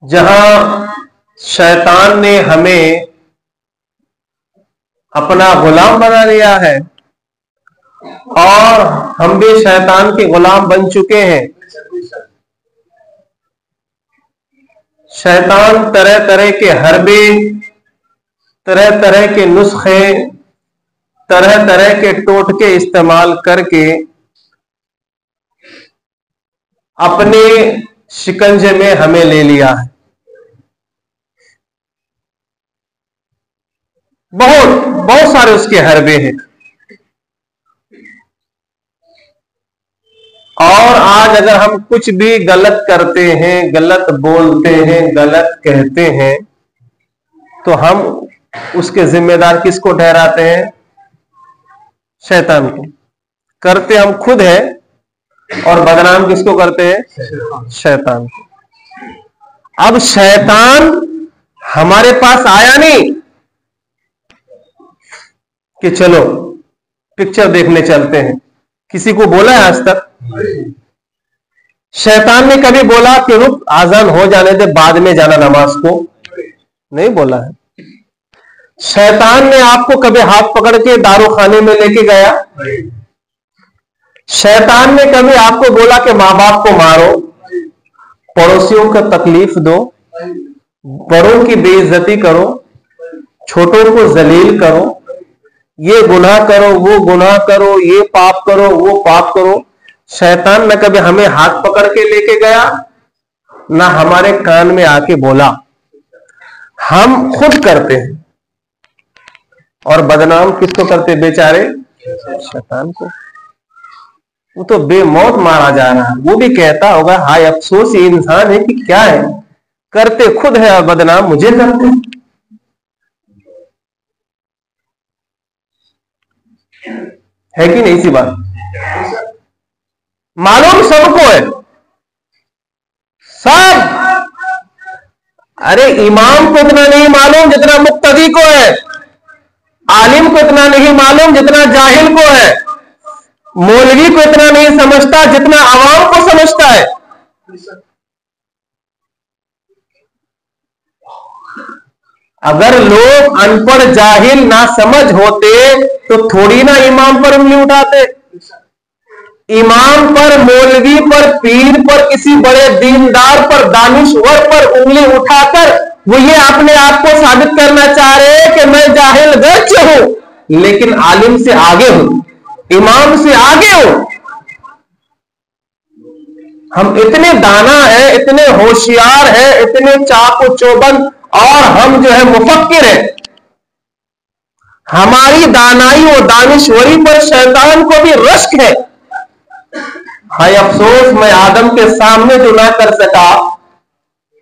जहां शैतान ने हमें अपना गुलाम बना लिया है और हम भी शैतान के गुलाम बन चुके हैं। शैतान तरह तरह के हरबे, तरह तरह के नुस्खे, तरह तरह के टोटके इस्तेमाल करके अपने शिकंजे में हमें ले लिया है। बहुत बहुत सारे उसके हरबे हैं। और आज अगर हम कुछ भी गलत करते हैं, गलत बोलते हैं, गलत कहते हैं, तो हम उसके जिम्मेदार किसको ठहराते हैं? शैतान को। करते हम खुद हैं और बदनाम किसको करते हैं? शैतान को। अब शैतान हमारे पास आया नहीं कि चलो पिक्चर देखने चलते हैं। किसी को बोला है आज तक? शैतान ने कभी बोला कि रुक आजान हो जाने दे, बाद में जाना नमाज को? नहीं बोला है। शैतान ने आपको कभी हाथ पकड़ के दारू खाने में लेके गया? शैतान ने कभी आपको बोला कि मां बाप को मारो, पड़ोसियों को तकलीफ दो, बड़ों की बेइज्जती करो, छोटों को जलील करो, ये गुनाह करो, वो गुनाह करो, ये पाप करो, वो पाप करो? शैतान न कभी हमें हाथ पकड़ के लेके गया, ना हमारे कान में आके बोला। हम खुद करते हैं और बदनाम किसको करते? बेचारे शैतान को। वो तो बेमौत मारा जा रहा है। वो भी कहता होगा हाय अफसोस ये इंसान है कि क्या है, करते खुद है और बदनाम मुझे करते। है कि नहीं? सी बात मालूम सबको है, सब। अरे इमाम को इतना नहीं मालूम जितना मुक्तदी को है, आलिम को इतना नहीं मालूम जितना जाहिल को है, मौलवी को इतना नहीं समझता जितना आवाम को समझता है। अगर लोग अनपढ़ जाहिल ना समझ होते तो थोड़ी ना इमाम पर उंगली उठाते। इमाम पर, मौलवी पर, पीर पर, किसी बड़े दीनदार पर, दानिश्वर पर उंगली उठाकर वो ये अपने आप को साबित करना चाह रहे हैं कि मैं जाहिल गर्च हूं लेकिन आलिम से आगे हूं, इमाम से आगे हूं। हम इतने दाना है, इतने होशियार है, इतने चाकू चौबंद और हम जो है मुफक्किर है। हमारी दानाई और दानिश्वरी पर शैतान को भी रश्क है। हाय अफसोस मैं आदम के सामने जो ना कर सका,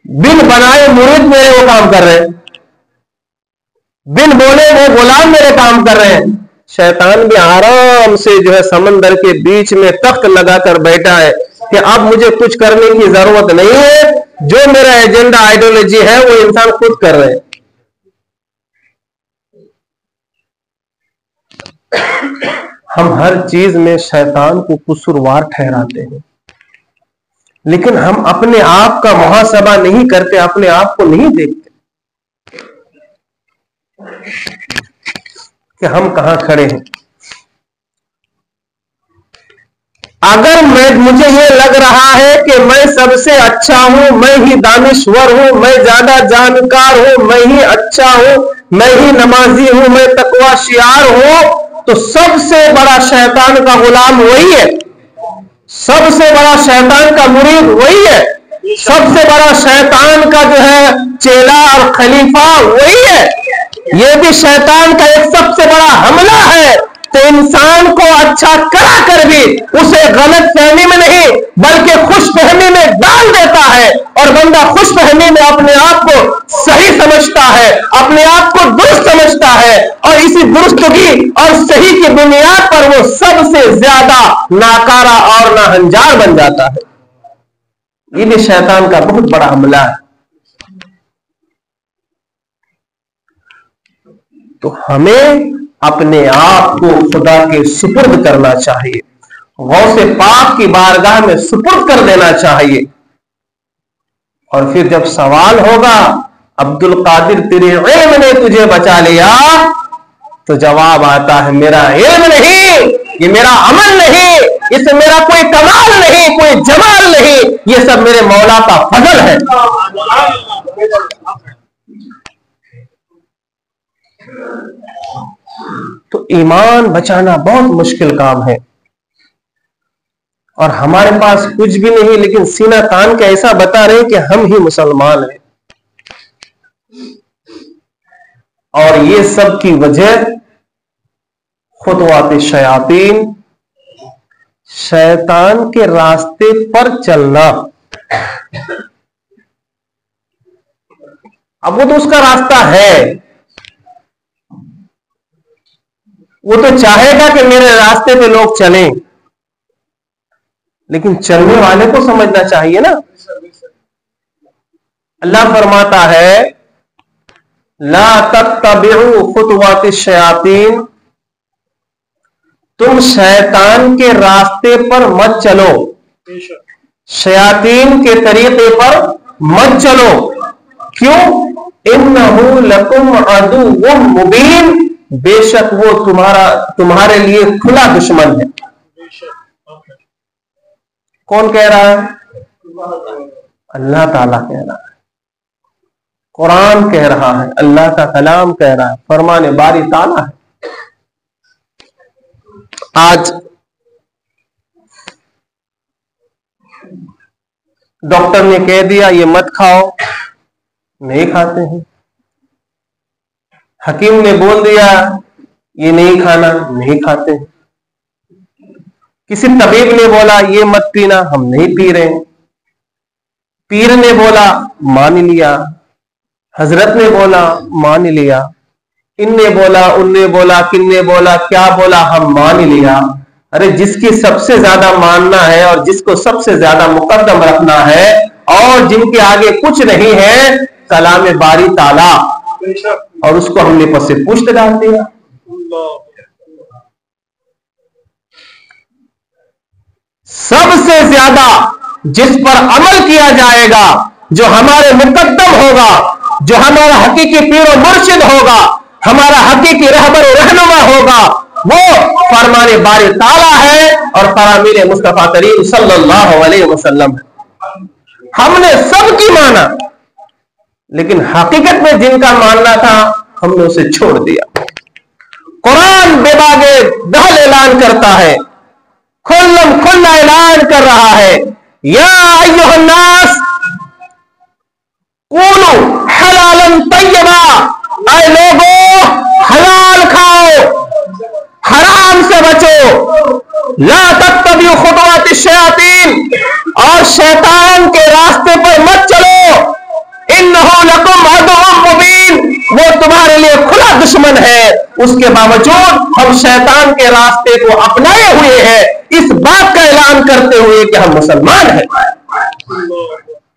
बिन बनाए मुरीद मेरे वो काम कर रहे हैं, बिन बोले वो गुलाम मेरे काम कर रहे हैं। शैतान भी आराम से जो है समंदर के बीच में तख्त लगाकर बैठा है कि अब मुझे कुछ करने की जरूरत नहीं है, जो मेरा एजेंडा आइडियोलॉजी है वो इंसान खुद कर रहे हैं। हम हर चीज में शैतान को कसूरवार ठहराते हैं, लेकिन हम अपने आप का मुहासबा नहीं करते, अपने आप को नहीं देखते कि हम कहां खड़े हैं। अगर मुझे ये लग रहा है कि मैं सबसे अच्छा हूं, मैं ही दानिश्वर हूं, मैं ज्यादा जानकार हूं, मैं ही अच्छा हूं, मैं ही नमाजी हूं, मैं तकवा शियार हूं, तो सबसे बड़ा शैतान का गुलाम वही है, सबसे बड़ा शैतान का मुरीद वही है, सबसे बड़ा शैतान का जो है चेला और खलीफा वही है। यह भी शैतान का एक सबसे बड़ा हमला है। तो इंसान को अच्छा करा कर भी उसे गलत फहमी में नहीं बल्कि खुश फहमी में डाल देता है, और बंदा खुश फहमी में अपने आप को सही समझता है, अपने आप को दुरुस्त समझता है, और इसी दुरुस्तगी और सही की बुनियाद पर वो सबसे ज्यादा नाकारा और नाहंजार बन जाता है। ये भी शैतान का बहुत बड़ा हमला है। तो हमें अपने आप को खुदा के सुपुर्द करना चाहिए, गौसे पाक की बारगाह में सुपुर्द कर देना चाहिए। और फिर जब सवाल होगा अब्दुल कादिर तेरे इल्म ने तुझे बचा लिया, तो जवाब आता है मेरा इल्म नहीं, ये मेरा अमल नहीं, इससे मेरा कोई कमाल नहीं, कोई जमाल नहीं, ये सब मेरे मौला का फजल है। तो ईमान बचाना बहुत मुश्किल काम है, और हमारे पास कुछ भी नहीं, लेकिन सीना तान के ऐसा बता रहे कि हम ही मुसलमान हैं। और ये सब की वजह खुतवात शयातीन, शैतान के रास्ते पर चलना। अब वो तो उसका रास्ता है, वो तो चाहेगा कि मेरे रास्ते पे लोग चलें, लेकिन चलने वाले को समझना चाहिए ना। अल्लाह फरमाता है ला तत्तबिउ खुतवातिश शयातीन, तुम शैतान के रास्ते पर मत चलो, शयातीन के तरीके पर मत चलो। क्यों? इन्नहु लकुम अदुव्वुम मुबीन, बेशक वो तुम्हारे लिए खुला दुश्मन है। कौन कह रहा है? अल्लाह ताला कह रहा है, कुरान कह रहा है, अल्लाह का कलाम कह रहा है, फरमाने बारी ताला है। आज डॉक्टर ने कह दिया ये मत खाओ, नहीं खाते हैं। हकीम ने बोल दिया ये नहीं खाना, नहीं खाते हैं। किसी तबीब ने बोला ये मत पीना, हम नहीं पी रहे। पीर ने बोला मान लिया, हजरत ने बोला मान लिया, इनने बोला, उनने बोला, किन्ने बोला, क्या बोला, हम मान लिया। अरे जिसकी सबसे ज्यादा मानना है और जिसको सबसे ज्यादा मुकद्दम रखना है और जिनके आगे कुछ नहीं है, कलाम बारी ताला, और उसको हमने पसे पुष्ट डाल दिया। सबसे ज्यादा जिस पर अमल किया जाएगा, जो हमारे मुकद्दम होगा, जो हमारा हकीकी पीर और मुर्शिद होगा, हमारा हकीकी रहबर और रहनुमा होगा, वो फरमाने बारी ताला है और फरामीर मुस्तफा करीम सल्लल्लाहु अलैहि वसल्लम है। हमने सबकी माना, लेकिन हकीकत में जिनका मानना था हमने उसे छोड़ दिया। कुरान बेबागे दहल ऐलान करता है, खुल्लम खुल्ला ऐलान कर रहा है, या अय्युहन नास कूलू हलालन तय्यबा, ऐ लोगों हलाल खाओ, हराम से बचो। ला तत्तबिउ खुतवातिश शयातीन, और शैतान के रास्ते पर मत चलो। इन्नहु लकुम अदुव्वुम मुबीन, वो तुम्हारे लिए खुला दुश्मन है। उसके बावजूद हम शैतान के रास्ते को अपनाए हुए हैं, इस बात का ऐलान करते हुए कि हम मुसलमान हैं।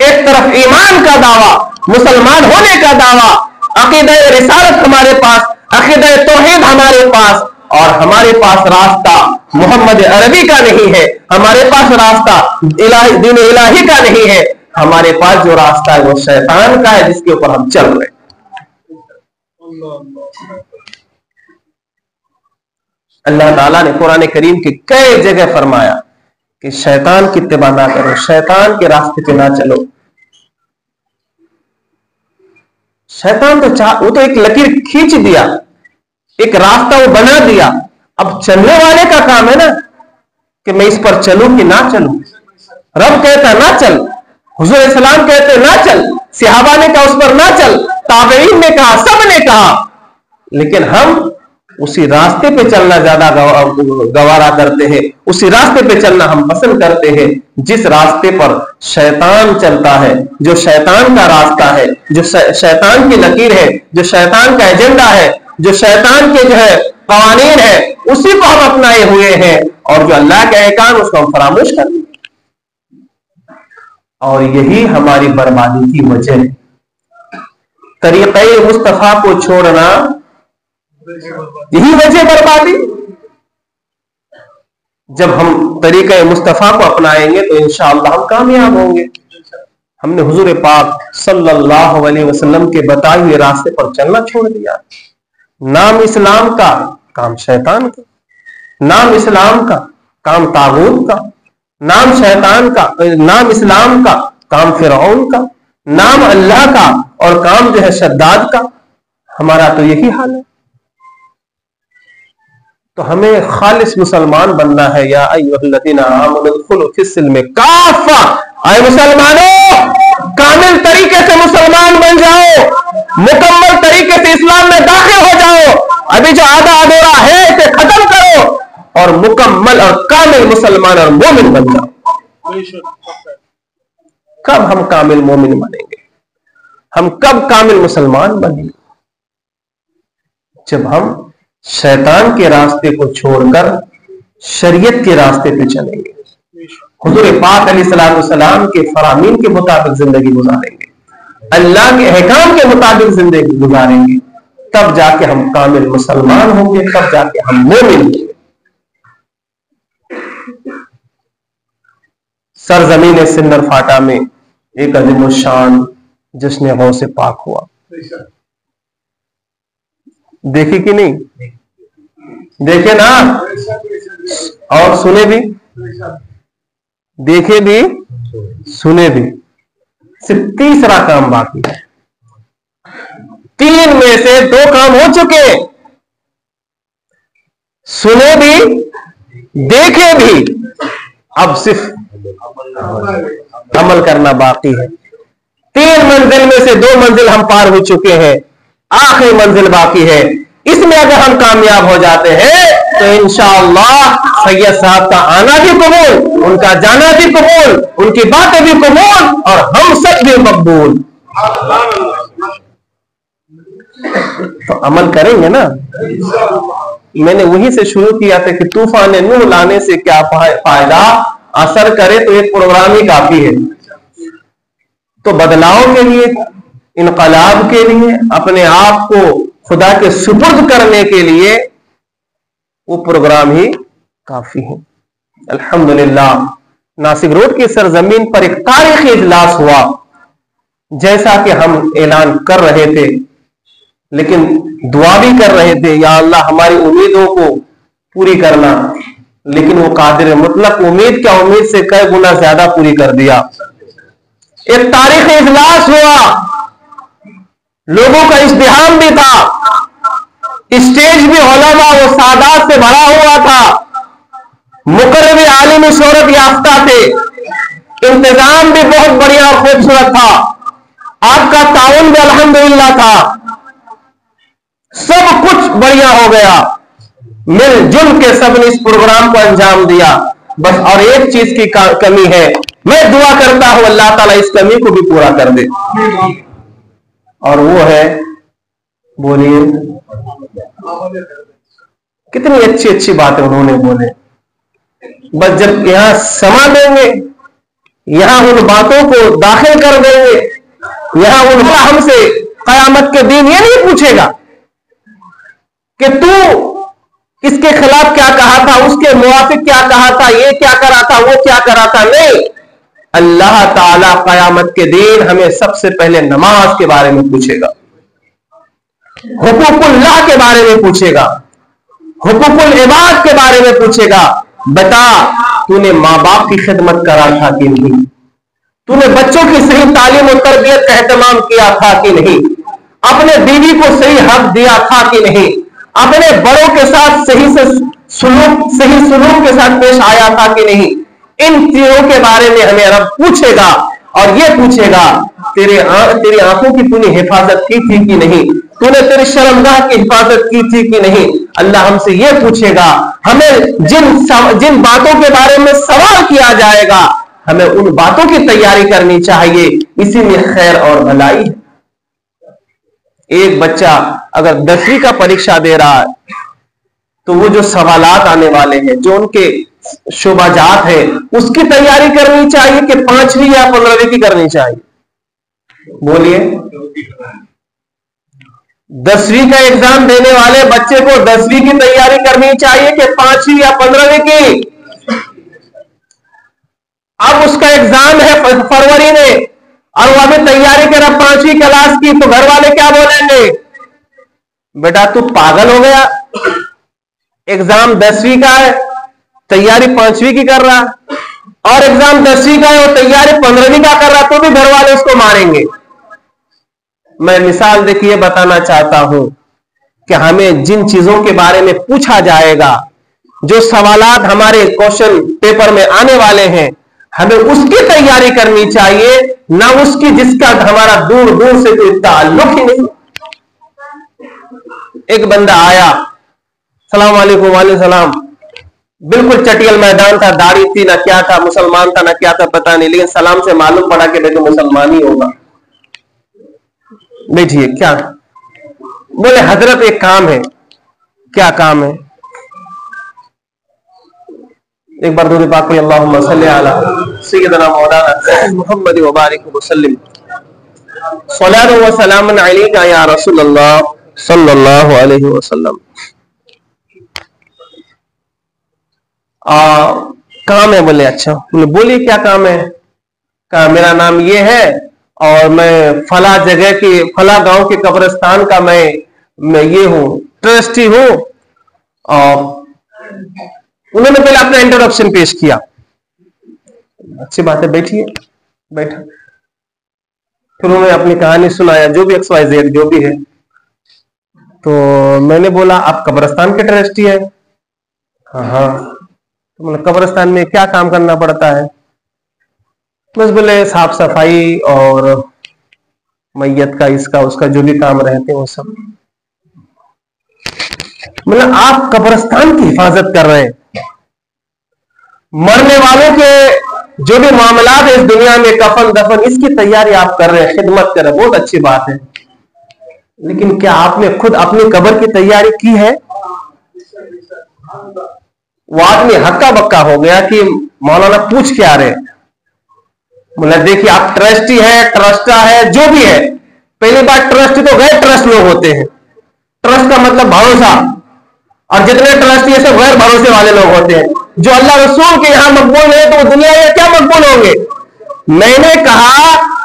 एक तरफ ईमान का दावा, मुसलमान होने का दावा, अकीदा रिसालत हमारे पास, अकीदा तौहीद हमारे पास, और हमारे पास रास्ता मोहम्मद अरबी का नहीं है, हमारे पास रास्ता दीन इलाही का नहीं है, हमारे पास जो रास्ता है वो शैतान का है, जिसके ऊपर हम चल रहे हैं। अल्लाह ताला ने कुरान करीम की कई जगह फरमाया कि शैतान की इत्तिबा ना करो, शैतान के रास्ते पे ना चलो। शैतान तो वो तो एक लकीर खींच दिया, एक रास्ता वो बना दिया। अब चलने वाले का काम है ना कि मैं इस पर चलूं कि ना चलूं। रब कहता ना चल, हुजूर इस्लाम कहते ना चल, सहाबा ने कहा उस पर ना चल, ताबईन ने कहा, सब ने कहा, लेकिन हम उसी रास्ते पे चलना ज्यादा गवारा करते हैं, उसी रास्ते पे चलना हम पसंद करते हैं जिस रास्ते पर शैतान चलता है, जो शैतान का रास्ता है, जो शैतान की लकीर है, जो शैतान का एजेंडा है, जो शैतान के जो है कवानीन है, उसी को हम अपनाए हुए हैं, और जो अल्लाह के अहकाम उसको हम फरामोश कर देंगे। और यही हमारी बर्बादी की वजह है। तरीक़े मुस्तफा को छोड़ना यही वजह बर्बादी। जब हम तरीक़े मुस्तफा को अपनाएंगे तो इंशाअल्लाह हम कामयाब होंगे। हमने हुजूर पाक सल्लल्लाहु अलैहि वसल्लम के बताए हुए रास्ते पर चलना छोड़ दिया। नाम इस्लाम का, काम शैतान का। नाम इस्लाम का, काम तागूत का। नाम शैतान का, नाम इस्लाम का, काम फिरौन का। नाम अल्लाह का और काम जो है शद्दाद का। हमारा तो यही हाल है। तो हमें खालिस मुसलमान बनना है। या अय्युहल्लज़ीना आमनू उदखुलू फिस्सिल्मि काफ़ा, आए मुसलमानों कामिल तरीके से मुसलमान बन जाओ, मुकम्मल तरीके से इस्लाम में दाखिल हो जाओ। अभी जो आधा अधूरा है इसे खत्म करो और मुकम्मल और कामिल मुसलमान और मोमिन बन जाओ। कब हम कामिल मोमिन बनेंगे? हम कब कामिल मुसलमान बनेंगे? जब हम शैतान के रास्ते को छोड़कर शरीयत के रास्ते पे चलेंगे, हुजूर पाक अलैहिस्सलाम के फरामीन के मुताबिक जिंदगी गुजारेंगे, अल्लाह के अहकाम के मुताबिक जिंदगी गुजारेंगे, तब जाके हम कामिल मुसलमान होंगे, तब जाके हम मोमिन होंगे। सरजमीन सिंदर फाटा में एक अजीम शान जिसने गौ से पाक हुआ, देखे कि नहीं? देखे ना, और सुने भी, देखे भी सुने भी। सिर्फ तीसरा काम बाकी है। 3 में से 2 काम हो चुके, सुने भी देखे भी, अब सिर्फ अमल करना बाकी है। 3 मंजिल में से 2 मंजिल हम पार हो चुके हैं, आखिरी मंजिल बाकी है। इसमें अगर हम कामयाब हो जाते हैं तो इंशाअल्लाह सैयद साहब का आना भी कबूल, उनका जाना भी कबूल, उनकी बातें भी कबूल और हम सब भी मकबूल। तो अमल करेंगे ना। मैंने वहीं से शुरू किया था कि तूफान नूह लाने से क्या फायदा, असर करे तो एक प्रोग्राम ही काफी है। तो बदलाव के लिए, इनकलाब के लिए, अपने आप को खुदा के सुपुर्द करने के लिए वो प्रोग्राम ही काफी है। अल्हम्दुलिल्लाह नासिक रोड की सरजमीन पर एक तारीखी इजलास हुआ, जैसा कि हम ऐलान कर रहे थे, लेकिन दुआ भी कर रहे थे, या अल्लाह हमारी उम्मीदों को पूरी करना। लेकिन वो कादिर मुतलक उम्मीद क्या, उम्मीद से कई गुना ज्यादा पूरी कर दिया। एक तारीखी इजलास हुआ, लोगों का इज्तिहाम भी था, स्टेज भी उलमा व सादात से भरा हुआ था, मुकर्रम आलिम शोहरत याफ्ता थे, इंतजाम भी बहुत बढ़िया और खूबसूरत था, आपका ताउन भी अल्हम्दुलिल्लाह था, सब कुछ बढ़िया हो गया। मिलजुल के सबने इस प्रोग्राम को अंजाम दिया। बस और एक चीज की कमी है, मैं दुआ करता हूं अल्लाह ताला इस कमी को भी पूरा कर दे, और वो है, बोलिए, कितनी अच्छी अच्छी बातें उन्होंने बोले। बस जब यहां समा देंगे, यहां उन बातों को दाखिल कर देंगे, यहां उन हमसे कयामत के दिन ये नहीं पूछेगा कि तू इसके खिलाफ क्या कहा था, उसके मुवाफिक क्या कहा था, ये क्या करा था, वो क्या करा था। नहीं, अल्लाह ताला कयामत के दिन हमें सबसे पहले नमाज के बारे में पूछेगा, हुकूकुल्लाह के बारे में पूछेगा, हुकूकुल इबाद के बारे में पूछेगा। बता, तूने माँ बाप की खिदमत करा था कि नहीं? तूने बच्चों की सही तालीम और तरबियत का एहतमाम किया था कि नहीं? अपने बीवी को सही हक दिया था कि नहीं? अपने बड़ों के साथ सही सुलूक के साथ पेश आया था कि नहीं? इन चीजों के बारे में हमें रब पूछेगा, और ये पूछेगा तेरी आंखों की तूने हिफाजत की थी कि नहीं? तूने तेरी शर्मगाह की हिफाजत की थी कि नहीं? अल्लाह हमसे ये पूछेगा। हमें जिन बातों के बारे में सवाल किया जाएगा, हमें उन बातों की तैयारी करनी चाहिए, इसी में खैर और भलाई है। एक बच्चा अगर 10वीं का परीक्षा दे रहा है, तो वो जो सवालात आने वाले हैं, जो उनके शुबाजात है, उसकी तैयारी करनी चाहिए कि 5वीं या 15वीं की करनी चाहिए? बोलिए। 10वीं का एग्जाम देने वाले बच्चे को 10वीं की तैयारी करनी चाहिए कि 5वीं या 15वीं की? अब उसका एग्जाम है फरवरी में, और वो अभी तैयारी कर रहा 5वीं क्लास की, तो घर वाले क्या बोलेंगे? बेटा तू पागल हो गया, एग्जाम 10वीं का है, तैयारी 5वीं की कर रहा, और एग्जाम 10वीं का है और तैयारी 15वीं का कर रहा, तो भी घर वाले उसको मारेंगे। मैं मिसाल देखिए बताना चाहता हूं कि हमें जिन चीजों के बारे में पूछा जाएगा, जो सवालात हमारे क्वेश्चन पेपर में आने वाले हैं, हमें उसकी तैयारी करनी चाहिए, ना उसकी जिसका हमारा दूर दूर से कोई ताल्लुक ही नहीं। एक बंदा आया, सलाम वालेकुम, वालेकुम सलाम, बिल्कुल चटियल मैदान था, दाढ़ी थी ना क्या था, मुसलमान था ना क्या था पता नहीं, लेकिन सलाम से मालूम पड़ा कि देखो मुसलमान ही होगा। बैठिए, क्या बोले? हजरत एक काम है। क्या काम है? एक बार दूर पाक अल्लाहुम्मा सल्ली अला सय्यिदना मौलाना मुहम्मद व बारिक वसल्लिम सलातु व सलामुन अलैका या रसूलल्लाह सल्लल्लाहु अलैहि वसल्लम। काम है? बोले अच्छा। बोले बोलिए क्या काम है? कहा मेरा नाम ये है और मैं फला जगह के फला गांव के कब्रिस्तान का मैं ये हूं, ट्रस्टी हूं। और उन्होंने पहले अपना इंट्रोडक्शन पेश किया। अच्छी बात है, बैठिए। बैठा, फिर उन्होंने अपनी कहानी सुनाया, जो भी XYZ जो भी है। तो मैंने बोला आप कब्रिस्तान के ट्रस्टी है? हाँ। तो मतलब कब्रिस्तान में क्या काम करना पड़ता है? बस बोले साफ सफाई और मैयत का इसका उसका जो भी काम रहते हैं वो सब। मतलब आप कब्रिस्तान की हिफाजत कर रहे हैं, मरने वालों के जो भी मामलात है इस दुनिया में, कफन दफन, इसकी तैयारी आप कर रहे हैं, खिदमत कर रहे हैं, बहुत अच्छी बात है। लेकिन क्या आपने खुद अपनी कब्र की तैयारी की है? वो आदमी हक्का बक्का हो गया कि मौलाना पूछ क्या रहे। मतलब देखिए आप ट्रस्टी है, ट्रस्टा है, जो भी है, पहली बात ट्रस्टी तो गैर ट्रस्ट लोग होते हैं। ट्रस्ट का मतलब भरोसा, और जितने ट्रस्टी है सब गैर भरोसे वाले लोग होते हैं। जो अल्लाह रसूल के यहां मकबूल है तो वो दुनिया में क्या मकबूल होंगे? मैंने कहा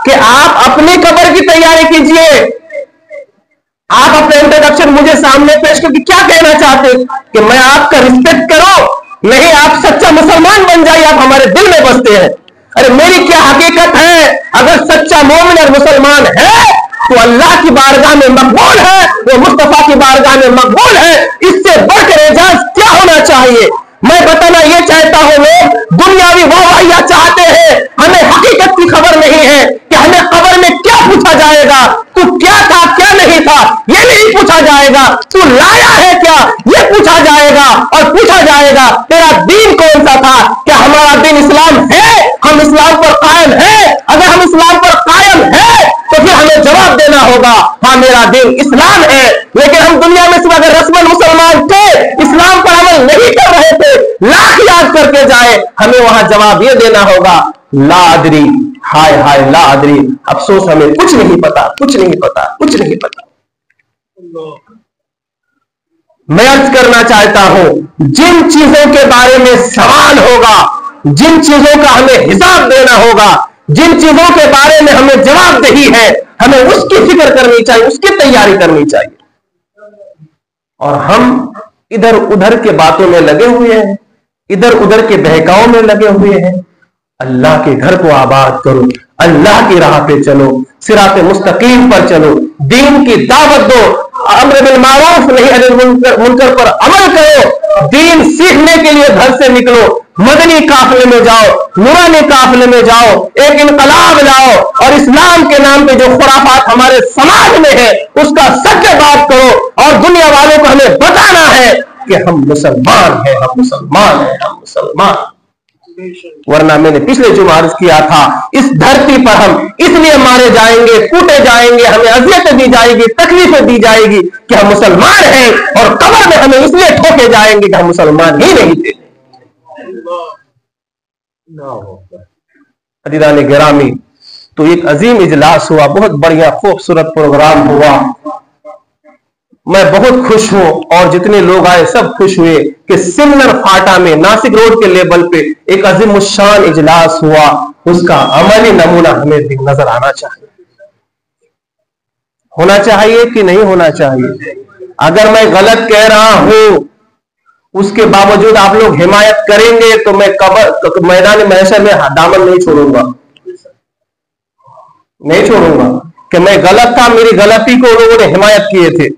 कि आप अपनी कब्र की तैयारी कीजिए। आप अपना इंट्रोडक्शन मुझे सामने पेश करके क्या कहना चाहते कि मैं आपका रिस्पेक्ट करूं? नहीं, आप सच्चा मुसलमान बन जाइए, आप हमारे दिल में बसते हैं। अरे मेरी क्या हकीकत है? अगर सच्चा मोमिन और मुसलमान है तो अल्लाह की बारगाह में मकबूल है, वो मुस्तफा की बारगाह में मकबूल है। इससे बढ़कर एजाज क्या होना चाहिए? मैं बताना ये चाहता हूं, लोग दुनियावी वाहवाहियां चाहते हैं, हमें हकीकत की खबर नहीं है कि हमें कब्र में क्या पूछा जाएगा, तू क्या था क्या नहीं था ये नहीं पूछा जाएगा, तू लाया है क्या ये पूछा जाएगा, और पूछा जाएगा तेरा दीन कौन सा था? क्या हमारा दीन इस्लाम है? हम इस्लाम पर कायम है? अगर हम इस्लाम पर कायम है तो फिर हमें जवाब देना होगा हाँ मेरा दीन इस्लाम है। लेकिन हम दुनिया में सिर्फ अगर रस्मन मुसलमान थे, इस्लाम पर अमल नहीं कर रहे थे, लाख याद करके जाए, हमें वहां जवाब ये देना होगा लादरी, हाय हाय लादरी, अफसोस हमें कुछ नहीं पता, कुछ नहीं पता, कुछ नहीं पता। मैं अर्ज करना चाहता हूं, जिन चीजों के बारे में सवाल होगा, जिन चीजों का हमें हिसाब देना होगा, जिन चीजों के बारे में हमें जवाबदेही है, हमें उसकी फिक्र करनी चाहिए, उसकी तैयारी करनी चाहिए। और हम इधर उधर के बातों में लगे हुए हैं, इधर उधर के बहकाओं में लगे हुए हैं। अल्लाह के घर को आबाद करो, अल्लाह की राह पे चलो, सिराते मुस्तकीम पर चलो, दीन की दावत दो, अम्र बिल मारूफ नहीं अनिल मुनकर पर अमल करो, दीन सीखने के लिए घर से निकलो, मदनी काफिले में जाओ, नूरानी काफिले में जाओ, एक इनकलाब लाओ, और इस्लाम के नाम पे जो खुराफात हमारे समाज में है उसका सच बात करो, और दुनिया वालों को हमें बताना है कि हम मुसलमान हैं, हम मुसलमान हैं, हम मुसलमान। वरना मैंने पिछले जुमा अर्ज किया था, इस धरती पर हम इसलिए मारे जाएंगे, कूटे जाएंगे, हमें अजियत दी जाएगी, तकलीफें दी जाएगी कि हम मुसलमान हैं, और कब्र में हमें इसलिए ठोके जाएंगे कि हम मुसलमान ही नहीं थे। अजीज़ान गिरामी, तो एक अजीम इजलास हुआ, बहुत बढ़िया खूबसूरत प्रोग्राम हुआ। मैं बहुत खुश हूं और जितने लोग आए सब खुश हुए कि सिन्नर फाटा में नासिक रोड के लेवल पे एक अजीमुशान इजलास हुआ। उसका अमली नमूना हमें भी नजर आना चाहिए। होना चाहिए कि नहीं होना चाहिए? अगर मैं गलत कह रहा हूं उसके बावजूद आप लोग हिमायत करेंगे तो मैं मैदान महशर में दामन नहीं छोड़ूंगा, नहीं छोड़ूंगा कि मैं गलत था, मेरी गलती को लोगों ने हिमायत किए थे।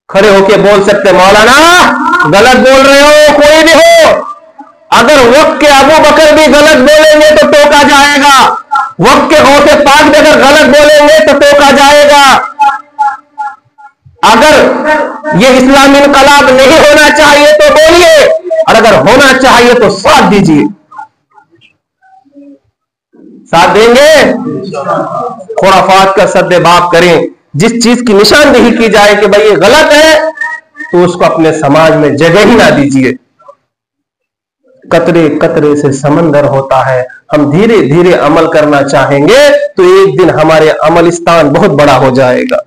खड़े होके बोल सकते मौलाना गलत बोल रहे हो, कोई भी हो, अगर वक्त के अबू बकर भी गलत बोलेंगे तो टोका जाएगा, वक्त के गौसे पाक भी अगर गलत बोलेंगे तो टोका जाएगा। अगर ये इस्लामी इनकलाब नहीं होना चाहिए तो बोलिए, और अगर होना चाहिए तो साथ दीजिए। साथ देंगे, खुराफात का सद्देबाब करें। जिस चीज की निशानदेही की जाए कि भाई ये गलत है तो उसको अपने समाज में जगह ही ना दीजिए। कतरे कतरे से समंदर होता है। हम धीरे धीरे अमल करना चाहेंगे तो एक दिन हमारे अमलिस्तान बहुत बड़ा हो जाएगा।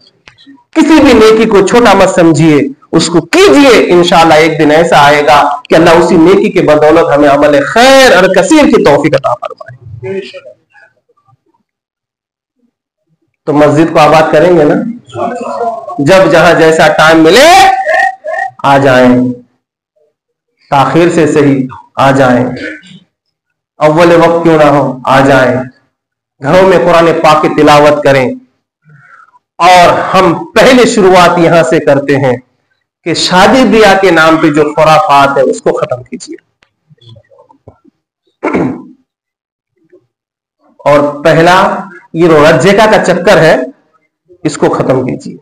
किसी भी नेकी को छोटा मत समझिए, उसको कीजिए। इंशाअल्लाह एक दिन ऐसा आएगा कि अल्लाह उसी नेकी के बदौलत हमें अमल खैर और कसीर की तौफीक अता फरमाए। तो मस्जिद को आबाद करेंगे ना, जब जहां जैसा टाइम मिले आ जाएं, ताखिर से सही आ जाएं, अव्वल वक्त क्यों ना हो आ जाएं, घरों में कुरान पाक की तिलावत करें। और हम पहले शुरुआत यहां से करते हैं कि शादी ब्याह के नाम पे जो खुराफात है उसको खत्म कीजिए। और पहला ये रज्जेका का चक्कर है, इसको खत्म कीजिए।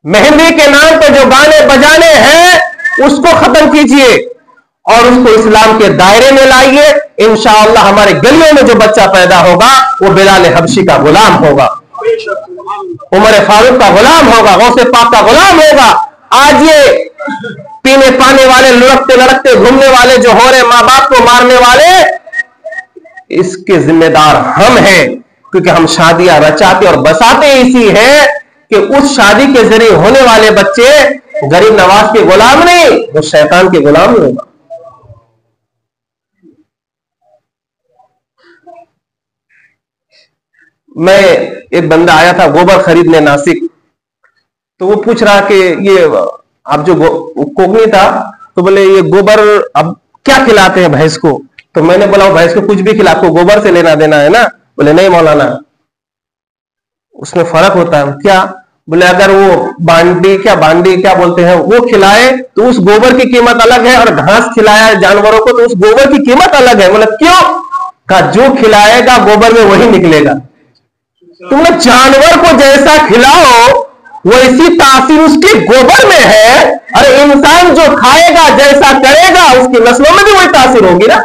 मेहंदी के नाम पर जो गाने बजाने हैं उसको खत्म कीजिए और उसको इस्लाम के दायरे में लाइए। इंशाअल्लाह हमारे गलियों में जो बच्चा पैदा होगा वो बिलाल हबशी का गुलाम होगा, उमर फारूक का गुलाम होगा, गौसे पाक का गुलाम होगा। आज ये पीने पाने वाले, लुढ़कते लड़कते घूमने वाले जो हो रहे, मां बाप को मारने वाले, इसके जिम्मेदार हम हैं, क्योंकि हम शादियां रचाते और बसाते इसी हैं कि उस शादी के जरिए होने वाले बच्चे गरीब नवाज के गुलाम नहीं, वो शैतान के गुलाम नहीं होगा। मैं एक बंदा आया था गोबर खरीदने नासिक, तो वो पूछ रहा कि ये आप जो कोकनी था, तो बोले ये गोबर अब क्या खिलाते हैं भैंस को? तो मैंने बोला भैंस को कुछ भी खिला, आपको गोबर से लेना देना है ना? बोले नहीं मौलाना, उसमें फर्क होता है। क्या? बोले अगर वो बांडी क्या बोलते हैं वो खिलाए तो उस गोबर की कीमत अलग है, और घास खिलाया जानवरों को तो उस गोबर की कीमत अलग है। बोले क्यों? कहा जो खिलाएगा गोबर में वही निकलेगा। तुम जानवर को जैसा खिलाओ वैसी तासीर उसके गोबर में है, अरे इंसान जो खाएगा जैसा करेगा उसकी नस्लों में भी वही तासीर होगी ना।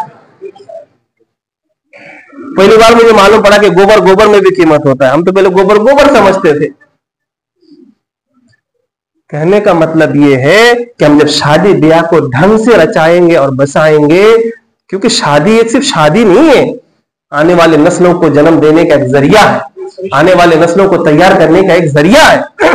पहली बार मुझे मालूम पड़ा कि गोबर में भी कीमत होता है। हम तो पहले गोबर समझते थे। कहने का मतलब यह है कि हम जब शादी ब्याह को ढंग से रचाएंगे और बसाएंगे, क्योंकि शादी एक सिर्फ शादी नहीं है, आने वाले नस्लों को जन्म देने का एक जरिया है, आने वाले नस्लों को तैयार करने का एक जरिया है।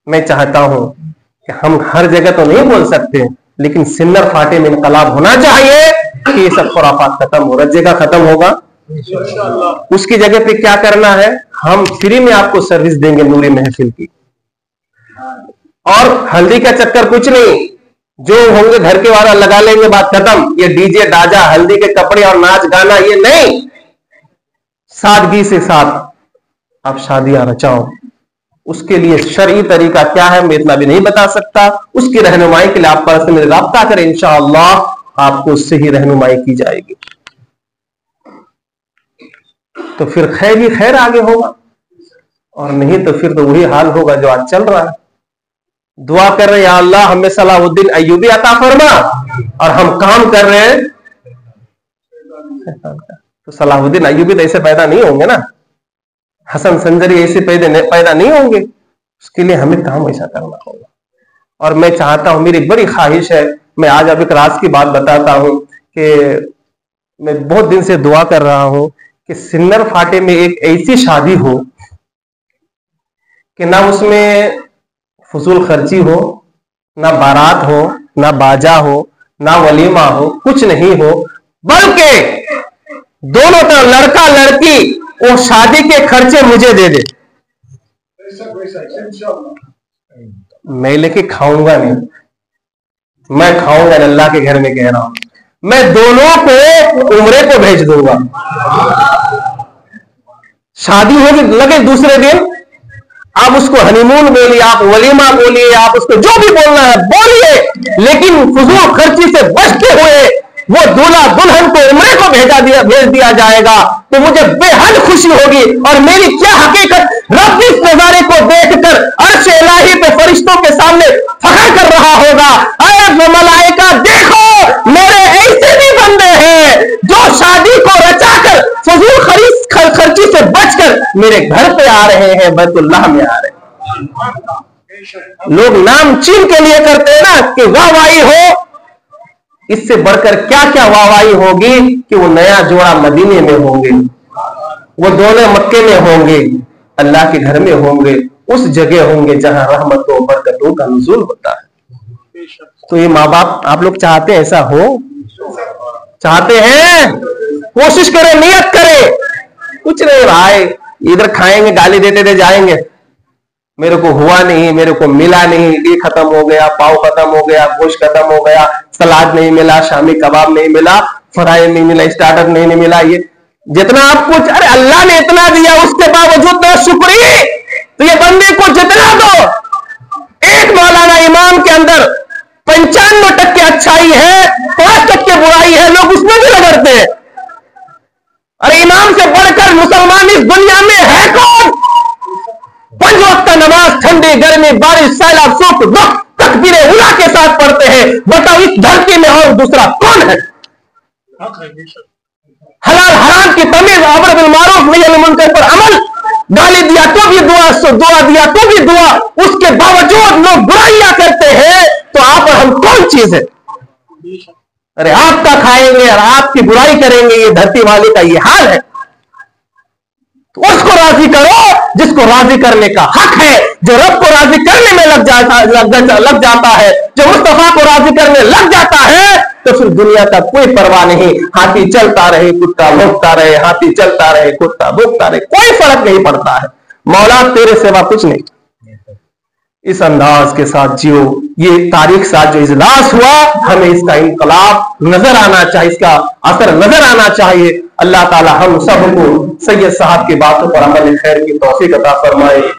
मैं चाहता हूं कि हम हर जगह तो नहीं बोल सकते, लेकिन सिन्नर फाटे में इनकलाब होना चाहिए कि ये सब खुराफात खत्म हो, रज्जेका खत्म होगा। उसकी जगह पे क्या करना है, हम फ्री में आपको सर्विस देंगे नूरी महफिल की। और हल्दी का चक्कर कुछ नहीं, जो होंगे घर के वाला लगा लेंगे, बात खत्म। ये डीजे डाजा, हल्दी के कपड़े और नाच गाना, ये नहीं। सादगी से साथ आप शादियां रचाओ। उसके लिए शरई तरीका क्या है मैं इतना भी नहीं बता सकता। उसकी रहनुमाई के लिए आप पर्सनली राब्ता करें, इंशाअल्लाह आपको उससे ही रहनुमाई की जाएगी। तो फिर खैर ही खैर आगे होगा, और नहीं तो फिर तो वही हाल होगा जो आज चल रहा है। दुआ कर रहे हैं या अल्लाह हमें सलाहुद्दीन अय्यूबी अता फरमा, और हम काम कर रहे हैं। तो सलाहुद्दीन अय्यूबी तो ऐसे पैदा नहीं होंगे ना, हसन संजरी ऐसे पैदा नहीं होंगे। उसके लिए हमें काम ऐसा करना होगा। और मैं चाहता हूं, मेरी एक बड़ी ख्वाहिश है, मैं आज अब एक राज की बात बताता हूं कि मैं बहुत दिन से दुआ कर रहा हूं कि सिन्नर फाटे में एक ऐसी शादी हो कि ना उसमें फजूल खर्ची हो, ना बारात हो, ना बाजा हो, ना वलीमा हो, कुछ नहीं हो, बल्कि दोनों तरफ लड़का लड़की वो शादी के खर्चे मुझे दे दे। मैं लेके खाऊंगा नहीं, मैं खाऊंगा अल्लाह के घर में, कह रहा हूं मैं दोनों को उम्रे को भेज दूंगा। शादी होगी लगे दूसरे दिन, आप उसको हनीमून बोलिए, आप वलीमा बोलिए, आप उसको जो भी बोलना है बोलिए, लेकिन फजूल खर्ची से बचते हुए वो दूल्हा दुल्हन को उम्रे को भेज दिया जाएगा, तो मुझे बेहद खुशी होगी। और मेरी क्या हकीकत, रब इस नजारे को देखकर अर्श इलाही पे फरिश्तों के सामने फखर कर रहा होगा, अरे मलाइका देखो मेरे ऐसे भी बंदे हैं जो शादी को रचाकर फजूल खर्ची से बचकर मेरे घर पे आ रहे हैं, बैतुल्लाह में आ रहे हैं। लोग नाम चीन के लिए करते हैं ना कि वाहवाही हो, इससे बढ़कर क्या क्या वाहवाही होगी कि वो नया जोड़ा मदीने में होंगे, वो दोनों मक्के में होंगे, अल्लाह के घर में होंगे, उस जगह होंगे जहां रहमतों बरकतों का नुज़ूल होता है। तो ये माँ बाप आप लोग चाहते हैं ऐसा हो? चाहते हैं? कोशिश करें, नियत करें। कुछ नहीं भाई, इधर खाएंगे, गाली देते दे जाएंगे, मेरे को हुआ नहीं, मेरे को मिला नहीं, ये खत्म हो गया, पाव खत्म हो गया, गोश्त खत्म हो गया, सलाद नहीं मिला, शामी कबाब नहीं मिला, फ्राई नहीं मिला, स्टार्टर नहीं मिला, ये जितना आप कुछ, अरे अल्लाह ने इतना दिया उसके बावजूद तो शुक्रिया, तो ये बंदे को जितना दो। एक मौलाना इमाम के अंदर 95% अच्छाई है, 5% बुराई है, लोग उसमें भी रगड़ते हैं। अरे इमाम से बढ़कर मुसलमान इस दुनिया में है कौन? 5 वक्त का नमाज ठंडी गर्मी बारिश सैलाब सुख दुख तकबीरे उला के साथ पढ़ते हैं। बताओ इस धरती में और दूसरा कौन है? हलाल हराम की तमीज, अमर बिल मारूफ नही मुनकर पर अमल, गाली दिया तो भी दुआ, दुआ दिया तो भी दुआ, उसके बावजूद लोग बुराइयां करते हैं, तो आप और हम कौन चीज है? अरे आपका खाएंगे और आपकी बुराई करेंगे, ये धरती वाले का ये हाल है। तो उसको राजी करो जिसको राजी करने का हक है, जो रब को राजी करने में लग जाता है, जो मुस्तफा को राजी करने लग जाता है, तो फिर दुनिया का कोई परवाह नहीं। हाथी चलता रहे कुत्ता भोगता रहे, हाथी चलता रहे कुत्ता भोगता रहे, कोई फर्क नहीं पड़ता है। मौला तेरे सिवा कुछ नहीं। इस अंदाज के साथ जियो। ये तारीख साथ जो इजलास हुआ, हमें इसका इनकलाब नजर आना चाहिए, इसका असर नजर आना चाहिए। अल्लाह ताला हम सबको सैयद साहब की बातों पर अमल खैर की तौफीक अता फरमाए।